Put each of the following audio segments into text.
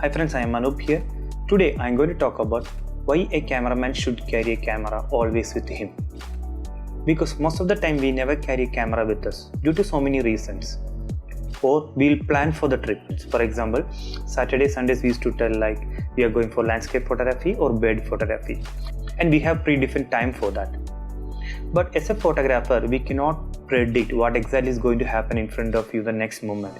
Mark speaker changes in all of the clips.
Speaker 1: Hi friends, I am Anup here. Today I am going to talk about why a cameraman should carry a camera always with him. Because most of the time we never carry a camera with us due to so many reasons. Or we'll plan for the trip. For example, Saturday, Sundays we used to tell like we are going for landscape photography or bird photography. And we have predefined time for that. But as a photographer, we cannot predict what exactly is going to happen in front of you the next moment.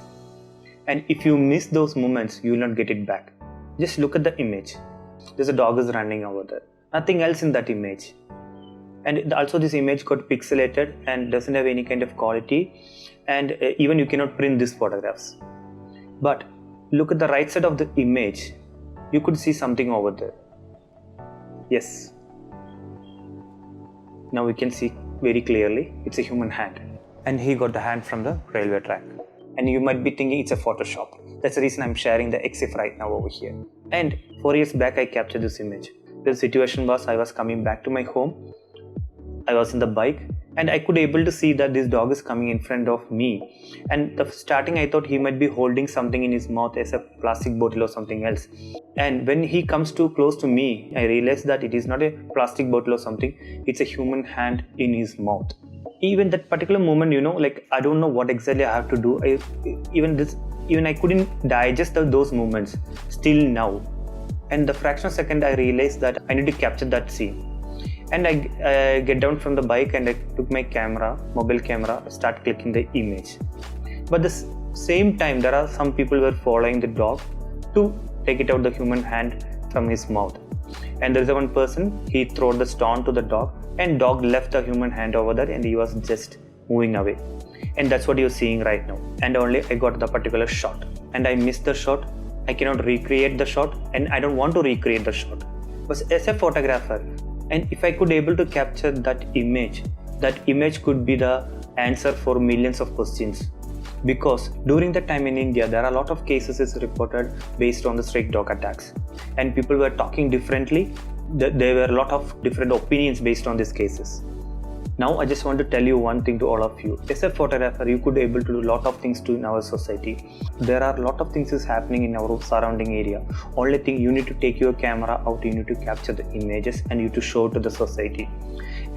Speaker 1: And if you miss those moments, you will not get it back. Just look at the image. There's a dog is running over there. Nothing else in that image. And also this image got pixelated and doesn't have any kind of quality. And even you cannot print these photographs. But look at the right side of the image. You could see something over there. Yes. Now we can see very clearly it's a human hand. And he got the hand from the railway track. And you might be thinking it's a Photoshop. That's the reason I'm sharing the EXIF right now over here. And 4 years back I captured this image. The situation was I was coming back to my home. I was in the bike and I could able to see that this dog is coming in front of me. And the starting I thought he might be holding something in his mouth as a plastic bottle or something else. And when he comes too close to me, I realized that it is not a plastic bottle or something. It's a human hand in his mouth. Even that particular moment, like I don't know what exactly I have to do. Even I couldn't digest those moments still now. And the fraction of a second I realized that I need to capture that scene. And I get down from the bike and I took my mobile camera, start clicking the image. But the same time, there are some people who were following the dog to take it out the human hand from his mouth. And there is one person, he threw the stone to the dog and dog left the human hand over there and he was just moving away. And that's what you're seeing right now. And only I got the particular shot. And I missed the shot. I cannot recreate the shot and I don't want to recreate the shot. But as a photographer, and if I could able to capture that image could be the answer for millions of questions. Because during that time in India, there are a lot of cases is reported based on the stray dog attacks. And people were talking differently. There were a lot of different opinions based on these cases. Now I just want to tell you one thing to all of you. As a photographer, you could able to do a lot of things in our society. There are a lot of things is happening in our surrounding area. Only thing, you need to take your camera out, you need to capture the images and you to show to the society.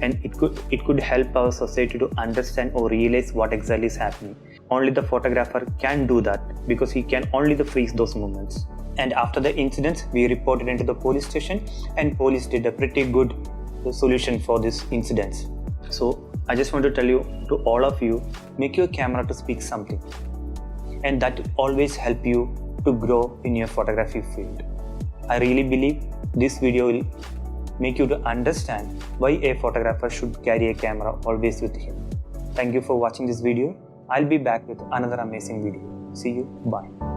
Speaker 1: And it could help our society to understand or realize what exactly is happening. Only the photographer can do that because he can only freeze those moments. And after the incident, we reported into the police station and police did a pretty good solution for this incident. So I just want to tell you to all of you, make your camera to speak something. And that will always help you to grow in your photography field. I really believe this video will make you to understand why a photographer should carry a camera always with him. Thank you for watching this video. I'll be back with another amazing video. See you. Bye.